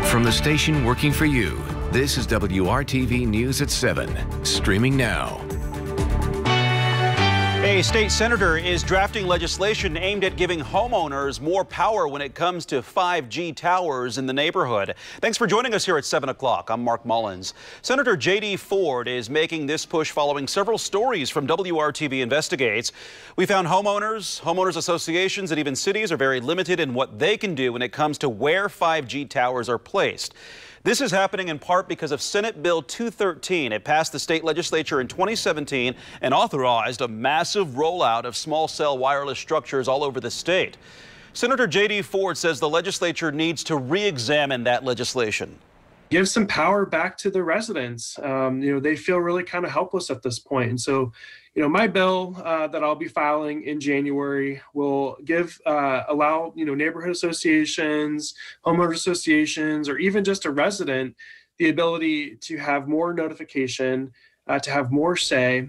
From the station working for you, this is WRTV News at 7, streaming now. A state senator is drafting legislation aimed at giving homeowners more power when it comes to 5G towers in the neighborhood. Thanks for joining us here at 7 o'clock. I'm Mark Mullins. Senator J.D. Ford is making this push following several stories from WRTV Investigates. We found homeowners associations, and even cities are very limited in what they can do when it comes to where 5G towers are placed. This is happening in part because of Senate Bill 213. It passed the state legislature in 2017 and authorized a massive rollout of small cell wireless structures all over the state. Senator J.D. Ford says the legislature needs to re-examine that legislation. Give some power back to the residents. They feel really kind of helpless at this point. And so, my bill that I'll be filing in January will allow, neighborhood associations, homeowner associations, or even just a resident the ability to have more notification, to have more say.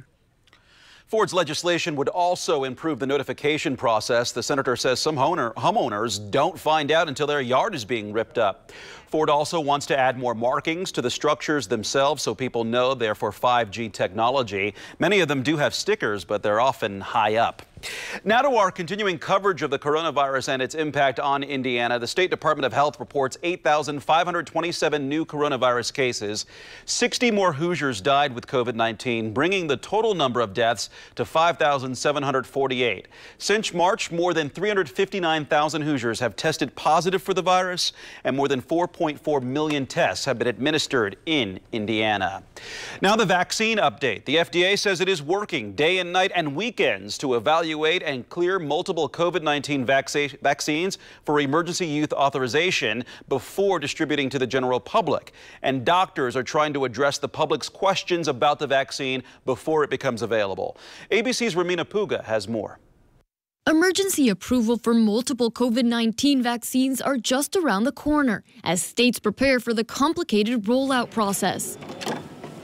Ford's legislation would also improve the notification process. The senator says some homeowners don't find out until their yard is being ripped up. Ford also wants to add more markings to the structures themselves so people know they're for 5G technology. Many of them do have stickers, but they're often high up. Now to our continuing coverage of the coronavirus and its impact on Indiana. The State Department of Health reports 8,527 new coronavirus cases. 60 more Hoosiers died with COVID-19, bringing the total number of deaths to 5,748. Since March, more than 359,000 Hoosiers have tested positive for the virus, and more than 4.4 million tests have been administered in Indiana. Now the vaccine update. The FDA says it is working day and night and weekends to evaluate and clear multiple COVID-19 vaccines for emergency use authorization before distributing to the general public. And doctors are trying to address the public's questions about the vaccine before it becomes available. ABC's Ramina Puga has more. Emergency approval for multiple COVID-19 vaccines are just around the corner as states prepare for the complicated rollout process.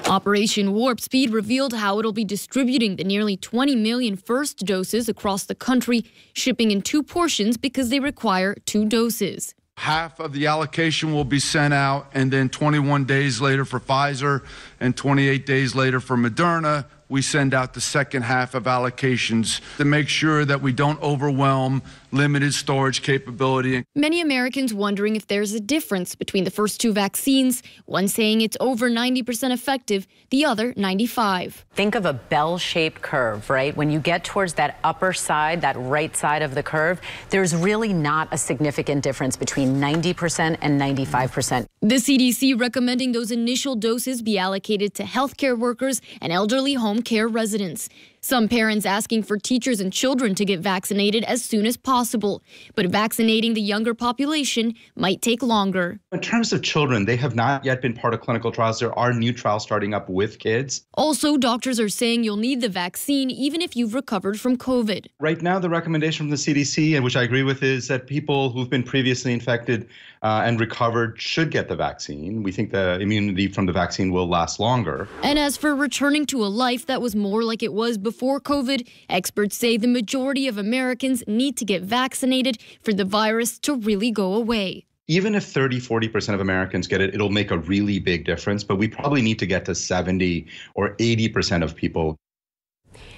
Operation Warp Speed revealed how it'll be distributing the nearly 20 million first doses across the country, shipping in two portions because they require 2 doses. Half of the allocation will be sent out, and then 21 days later for Pfizer and 28 days later for Moderna, we send out the second half of allocations to make sure that we don't overwhelm limited storage capability. Many Americans wondering if there's a difference between the first 2 vaccines, one saying it's over 90% effective, the other 95%. Think of a bell-shaped curve, right? When you get towards that upper side, that right side of the curve, there's really not a significant difference between 90% and 95%. The CDC recommending those initial doses be allocated to healthcare workers and elderly home care residents. Some parents asking for teachers and children to get vaccinated as soon as possible. But vaccinating the younger population might take longer. In terms of children, they have not yet been part of clinical trials. There are new trials starting up with kids. Also, doctors are saying you'll need the vaccine even if you've recovered from COVID. Right now, the recommendation from the CDC, and which I agree with, is that people who've been previously infected and recovered should get the vaccine. We think the immunity from the vaccine will last longer. And as for returning to a life that was more like it was before COVID, experts say the majority of Americans need to get vaccinated for the virus to really go away. Even if 30-40% of Americans get it, it'll make a really big difference, but we probably need to get to 70 or 80% of people.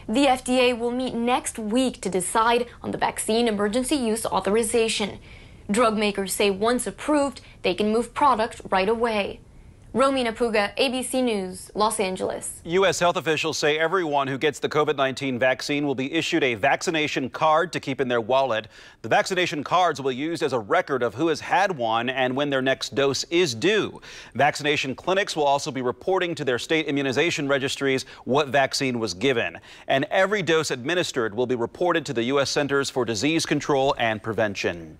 The FDA will meet next week to decide on the vaccine emergency use authorization. Drug makers say once approved, they can move product right away. Romina Puga, ABC News, Los Angeles. U.S. health officials say everyone who gets the COVID-19 vaccine will be issued a vaccination card to keep in their wallet. The vaccination cards will be used as a record of who has had one and when their next dose is due. Vaccination clinics will also be reporting to their state immunization registries what vaccine was given. And every dose administered will be reported to the U.S. Centers for Disease Control and Prevention.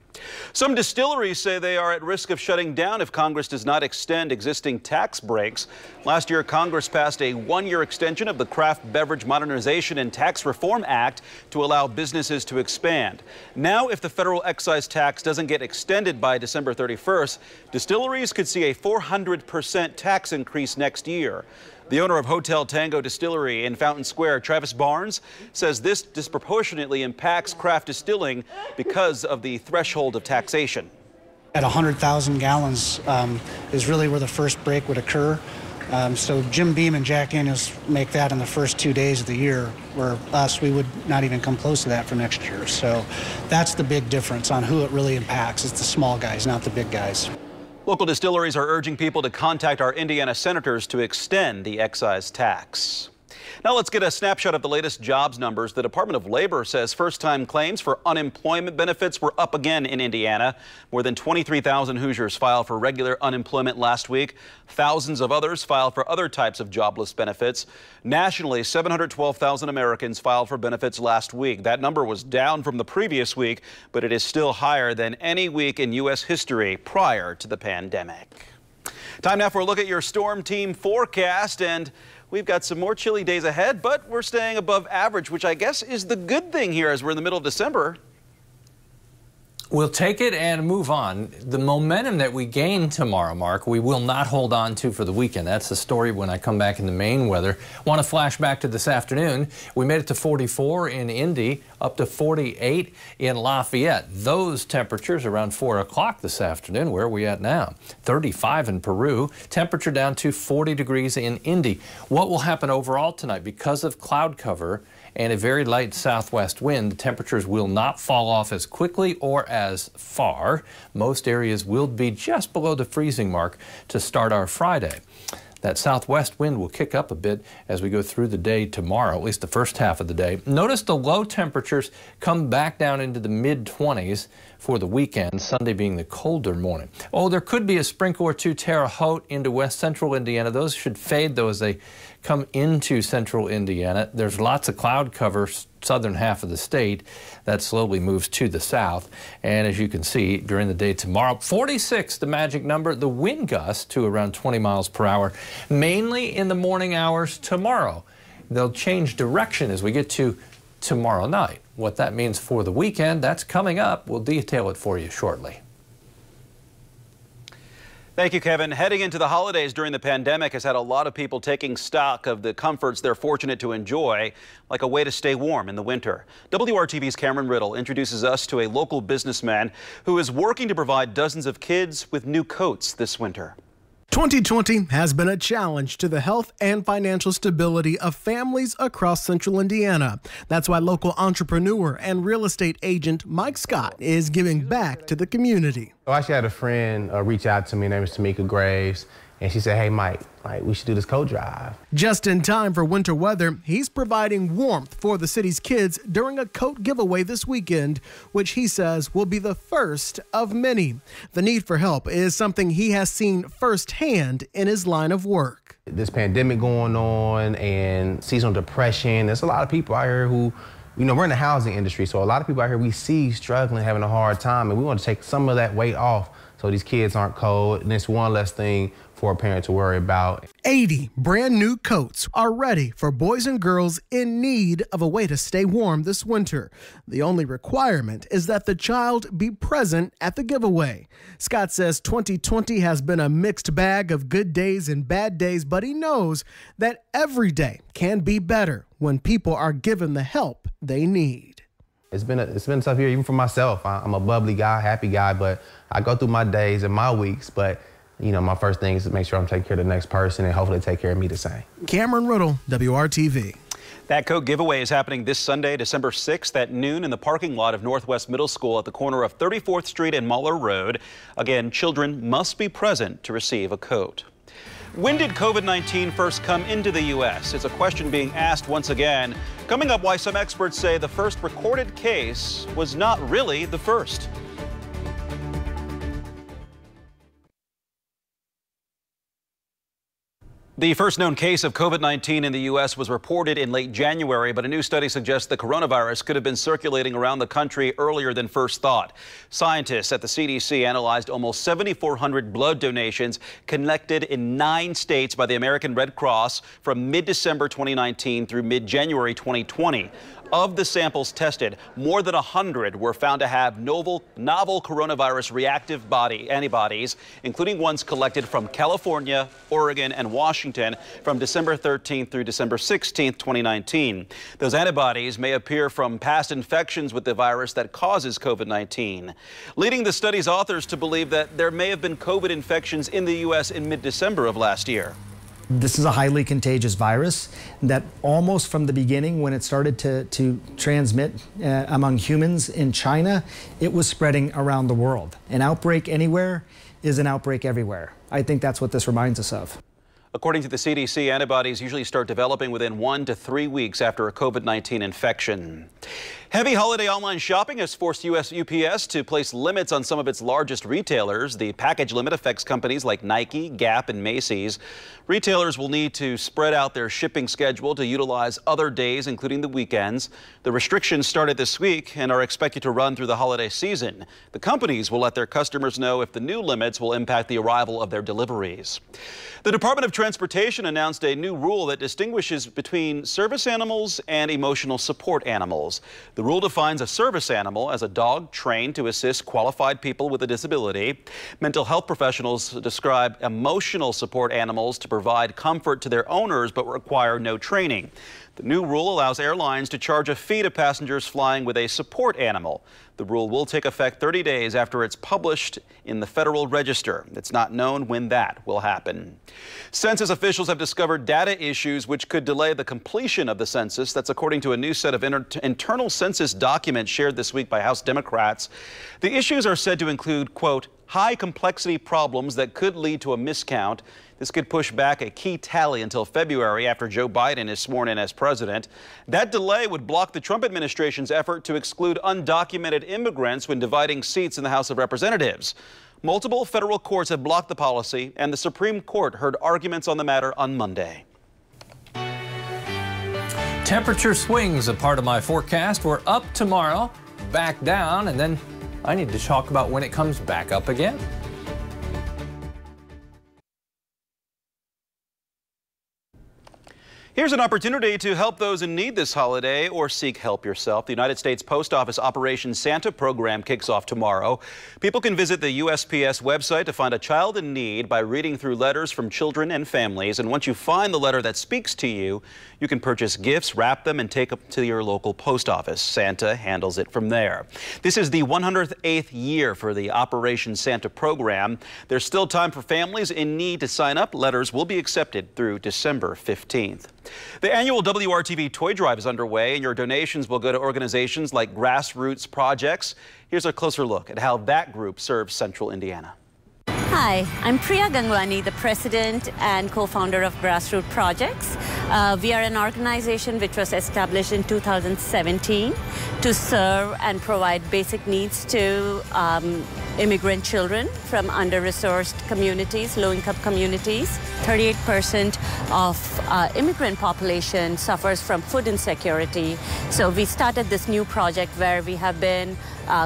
Some distilleries say they are at risk of shutting down if Congress does not extend existing tax breaks. Last year, Congress passed a 1-year extension of the Craft Beverage Modernization and Tax Reform Act to allow businesses to expand. Now, if the federal excise tax doesn't get extended by December 31st, distilleries could see a 400% tax increase next year. The owner of Hotel Tango Distillery in Fountain Square, Travis Barnes, says this disproportionately impacts craft distilling because of the threshold of taxation. At 100,000 gallons is really where the first break would occur. So Jim Beam and Jack Daniels make that in the first 2 days of the year, where us, we would not even come close to that for next year. So that's the big difference on who it really impacts. It's the small guys, not the big guys. Local distilleries are urging people to contact our Indiana senators to extend the excise tax. Now let's get a snapshot of the latest jobs numbers. The Department of Labor says first-time claims for unemployment benefits were up again in Indiana. More than 23,000 Hoosiers filed for regular unemployment last week. Thousands of others filed for other types of jobless benefits. Nationally, 712,000 Americans filed for benefits last week. That number was down from the previous week, but it is still higher than any week in U.S. history prior to the pandemic. Time now for a look at your storm team forecast, and we've got some more chilly days ahead, but we're staying above average, which I guess is the good thing here as we're in the middle of December. We'll take it and move on. The momentum that we gain tomorrow, Mark, we will not hold on to for the weekend. That's the story when I come back in the Maine weather. Want to flash back to this afternoon. We made it to 44 in Indy, up to 48 in Lafayette. Those temperatures around 4 o'clock this afternoon. Where are we at now? 35 in Peru. Temperature down to 40 degrees in Indy. What will happen overall tonight? Because of cloud cover and a very light southwest wind, the temperatures will not fall off as quickly or as far. Most areas will be just below the freezing mark to start our Friday. That southwest wind will kick up a bit as we go through the day tomorrow, at least the first half of the day. Notice the low temperatures come back down into the mid-20s for the weekend, Sunday being the colder morning. Oh, there could be a sprinkle or two Terre Haute into west central Indiana. Those should fade, though, as they come into central Indiana. There's lots of cloud cover, southern half of the state, that slowly moves to the south. And as you can see, during the day tomorrow, 46, the magic number, the wind gust to around 20 miles per hour, mainly in the morning hours tomorrow. They'll change direction as we get to tomorrow night. What that means for the weekend, that's coming up. We'll detail it for you shortly. Thank you, Kevin. Heading into the holidays during the pandemic has had a lot of people taking stock of the comforts they're fortunate to enjoy, like a way to stay warm in the winter. WRTV's Cameron Riddle introduces us to a local businessman who is working to provide dozens of kids with new coats this winter. 2020 has been a challenge to the health and financial stability of families across central Indiana. That's why local entrepreneur and real estate agent Mike Scott is giving back to the community. I actually had a friend reach out to me, her name is Tamika Graves, and she said, hey, Mike, we should do this coat drive. Just in time for winter weather, he's providing warmth for the city's kids during a coat giveaway this weekend, which he says will be the first of many. The need for help is something he has seen firsthand in his line of work. This pandemic going on and seasonal depression, there's a lot of people out here who, we're in the housing industry, so a lot of people out here we see struggling, having a hard time, and we want to take some of that weight off so these kids aren't cold, and it's one less thing for a parent to worry about. 80 brand new coats are ready for boys and girls in need of a way to stay warm this winter. The only requirement is that the child be present at the giveaway. Scott says 2020 has been a mixed bag of good days and bad days, but he knows that every day can be better when people are given the help they need. It's been a tough year, even for myself. I'm a bubbly guy, happy guy, but I go through my days and my weeks, but my first thing is to make sure I'm taking care of the next person and hopefully take care of me the same. Cameron Riddle, WRTV. That coat giveaway is happening this Sunday, December 6th at noon in the parking lot of Northwest Middle School at the corner of 34th Street and Muller Road. Again, children must be present to receive a coat. When did COVID-19 first come into the U.S.? It's a question being asked once again. Coming up, why some experts say the first recorded case was not really the first. The first known case of COVID-19 in the U.S. was reported in late January, but a new study suggests the coronavirus could have been circulating around the country earlier than first thought. Scientists at the CDC analyzed almost 7,400 blood donations collected in 9 states by the American Red Cross from mid-December 2019 through mid-January 2020. Of the samples tested, more than 100 were found to have novel coronavirus reactive antibodies, including ones collected from California, Oregon, and Washington from December 13th through December 16th, 2019. Those antibodies may appear from past infections with the virus that causes COVID-19, leading the study's authors to believe that there may have been COVID infections in the U.S. in mid-December of last year. This is a highly contagious virus that almost from the beginning, when it started to transmit among humans in China, it was spreading around the world. An outbreak anywhere is an outbreak everywhere. I think that's what this reminds us of. According to the CDC, antibodies usually start developing within 1 to 3 weeks after a COVID-19 infection. Heavy holiday online shopping has forced UPS to place limits on some of its largest retailers. The package limit affects companies like Nike, Gap, and Macy's. Retailers will need to spread out their shipping schedule to utilize other days, including the weekends. The restrictions started this week and are expected to run through the holiday season. The companies will let their customers know if the new limits will impact the arrival of their deliveries. The Department of Transportation announced a new rule that distinguishes between service animals and emotional support animals. The rule defines a service animal as a dog trained to assist qualified people with a disability. Mental health professionals describe emotional support animals to provide comfort to their owners but require no training. The new rule allows airlines to charge a fee to passengers flying with a support animal. The rule will take effect 30 days after it's published in the Federal Register. It's not known when that will happen. Census officials have discovered data issues which could delay the completion of the census. That's according to a new set of internal census documents shared this week by House Democrats. The issues are said to include, quote, high complexity problems that could lead to a miscount. This could push back a key tally until February after Joe Biden is sworn in as president. That delay would block the Trump administration's effort to exclude undocumented immigrants when dividing seats in the House of Representatives. Multiple federal courts have blocked the policy, and the Supreme Court heard arguments on the matter on Monday. Temperature swings, a part of my forecast. We're up tomorrow, back down, and then I need to talk about when it comes back up again. Here's an opportunity to help those in need this holiday or seek help yourself. The United States Post Office Operation Santa program kicks off tomorrow. People can visit the USPS website to find a child in need by reading through letters from children and families. And once you find the letter that speaks to you, you can purchase gifts, wrap them, and take them to your local post office. Santa handles it from there. This is the 108th year for the Operation Santa program. There's still time for families in need to sign up. Letters will be accepted through December 15th. The annual WRTV Toy Drive is underway, and your donations will go to organizations like Grassroots Projects. Here's a closer look at how that group serves Central Indiana. Hi, I'm Priya Gangwani, the president and co-founder of Grassroots Projects. We are an organization which was established in 2017 to serve and provide basic needs to immigrant children from under-resourced communities, low-income communities. 38% of immigrant population suffers from food insecurity. So we started this new project where we have been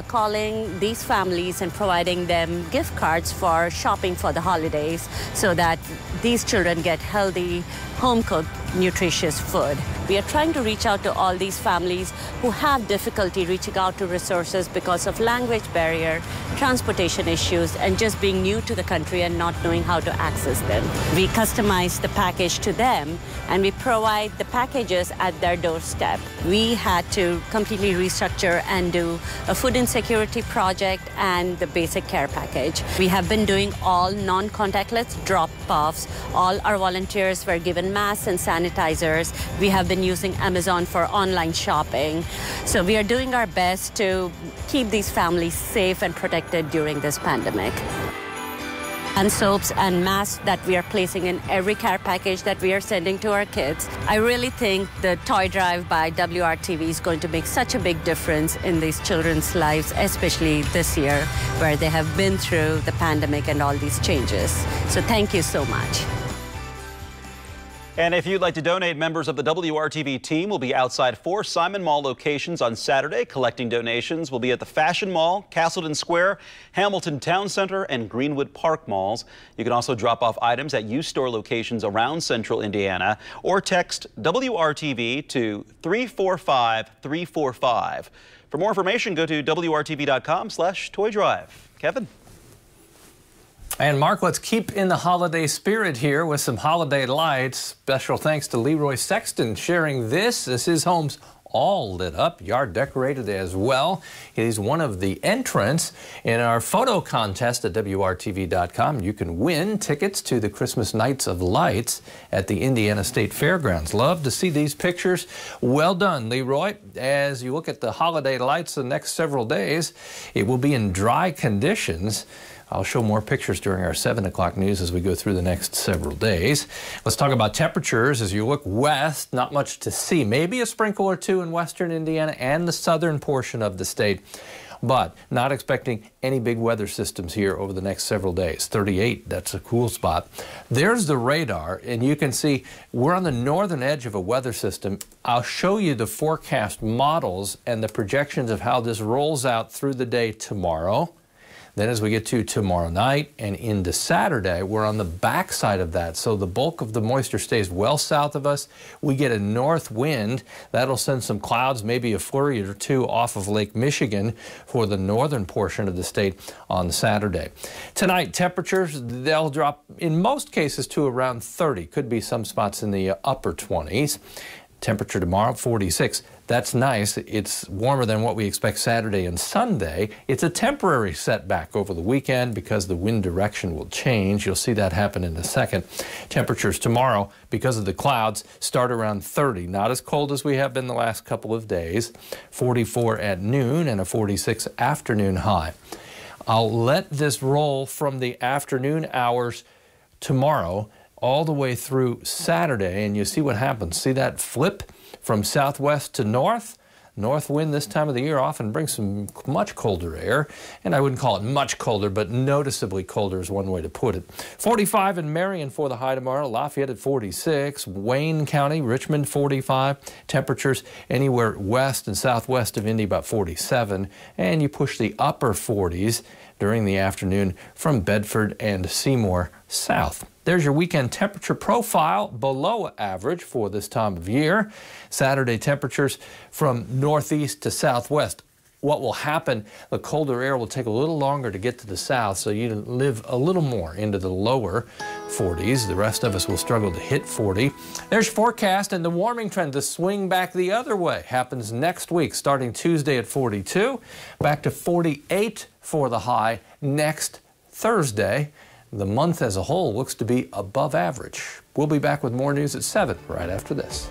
calling these families and providing them gift cards for shopping for the holidays so that these children get healthy, home-cooked, nutritious food. We are trying to reach out to all these families who have difficulty reaching out to resources because of language barrier, transportation issues, and just being new to the country and not knowing how to access them. We customize the package to them, and we provide the packages at their doorstep. We had to completely restructure and do a food insecurity project and the basic care package. We have been doing all non-contactless drop-offs. All our volunteers were given masks and sanitizers. We have been using Amazon for online shopping. So we are doing our best to keep these families safe and protected during this pandemic. And soaps and masks that we are placing in every care package that we are sending to our kids. I really think the toy drive by WRTV is going to make such a big difference in these children's lives, especially this year, where they have been through the pandemic and all these changes. So thank you so much. And if you'd like to donate, members of the WRTV team will be outside 4 Simon Mall locations on Saturday. Collecting donations will be at the Fashion Mall, Castleton Square, Hamilton Town Center, and Greenwood Park malls. You can also drop off items at U-Store locations around central Indiana or text WRTV to 345-345. For more information, go to WRTV.com/Toy Drive. Kevin? And Mark, let's keep in the holiday spirit here with some holiday lights. Special thanks to Leroy Sexton sharing this as his home's all lit up, yard decorated as well. He's one of the entrants in our photo contest at WRTV.com. You can win tickets to the Christmas Nights of Lights at the Indiana State Fairgrounds. Love to see these pictures. Well done, Leroy. As you look at the holiday lights the next several days, it will be in dry conditions. I'll show more pictures during our 7 o'clock news as we go through the next several days. Let's talk about temperatures. As you look west, not much to see. Maybe a sprinkle or two in western Indiana and the southern portion of the state, but not expecting any big weather systems here over the next several days. 38, that's a cool spot. There's the radar, and you can see we're on the northern edge of a weather system. I'll show you the forecast models and the projections of how this rolls out through the day tomorrow. Then as we get to tomorrow night and into Saturday, we're on the backside of that. So the bulk of the moisture stays well south of us. We get a north wind. That'll send some clouds, maybe a flurry or two off of Lake Michigan for the northern portion of the state on Saturday. Tonight, temperatures, they'll drop in most cases to around 30. Could be some spots in the upper 20s. Temperature tomorrow, 46. That's nice. It's warmer than what we expect Saturday and Sunday. It's a temporary setback over the weekend because the wind direction will change. You'll see that happen in a second. Temperatures tomorrow, because of the clouds, start around 30. Not as cold as we have been the last couple of days. 44 at noon and a 46 afternoon high. I'll let this roll from the afternoon hours tomorrow all the way through Saturday, and you see what happens. See that flip from southwest to north? North wind this time of the year often brings some much colder air, and I wouldn't call it much colder, but noticeably colder is one way to put it. 45 in Marion for the high tomorrow, Lafayette at 46, Wayne County, Richmond 45, temperatures anywhere west and southwest of Indy about 47, and you push the upper 40s during the afternoon from Bedford and Seymour south. There's your weekend temperature profile, below average for this time of year. Saturday temperatures from northeast to southwest. What will happen, the colder air will take a little longer to get to the south, so you live a little more into the lower 40s. The rest of us will struggle to hit 40. There's your forecast, and the warming trend to swing back the other way happens next week, starting Tuesday at 42, back to 48 for the high next Thursday. The month as a whole looks to be above average. We'll be back with more news at 7 right after this.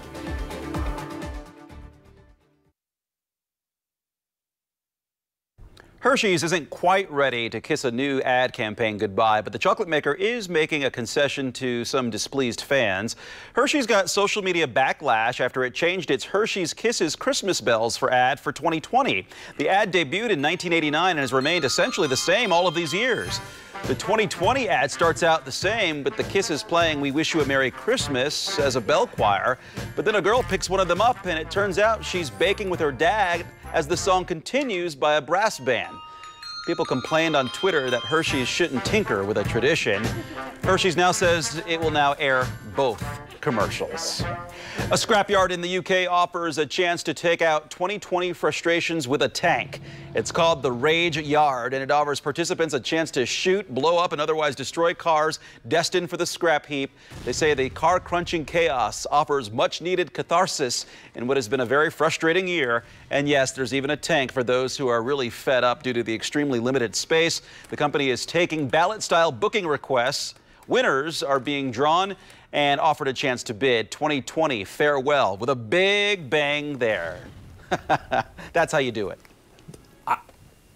Hershey's isn't quite ready to kiss a new ad campaign goodbye, but the chocolate maker is making a concession to some displeased fans. Hershey's got social media backlash after it changed its Hershey's Kisses Christmas Bells for ad for 2020. The ad debuted in 1989 and has remained essentially the same all of these years. The 2020 ad starts out the same, but the Kisses playing "We Wish You a Merry Christmas" as a bell choir. But then a girl picks one of them up, and it turns out she's baking with her dad as the song continues by a brass band. People complained on Twitter that Hershey's shouldn't tinker with a tradition. Hershey's now says it will now air both commercials. A scrapyard in the UK offers a chance to take out 2020 frustrations with a tank. It's called the Rage Yard, and it offers participants a chance to shoot, blow up, and otherwise destroy cars destined for the scrap heap. They say the car-crunching chaos offers much-needed catharsis in what has been a very frustrating year. And yes, there's even a tank for those who are really fed up due to the extremely limited space. The company is taking ballot-style booking requests. Winners are being drawn and offered a chance to bid. 2020 farewell with a big bang there. That's how you do it.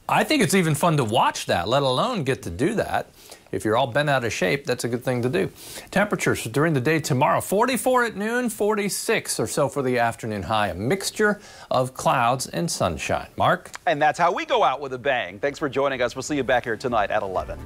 I think it's even fun to watch that, let alone get to do that. If you're all bent out of shape, that's a good thing to do. Temperatures during the day tomorrow, 44 at noon, 46 or so for the afternoon high. A mixture of clouds and sunshine. Mark? And that's how we go out with a bang. Thanks for joining us. We'll see you back here tonight at 11.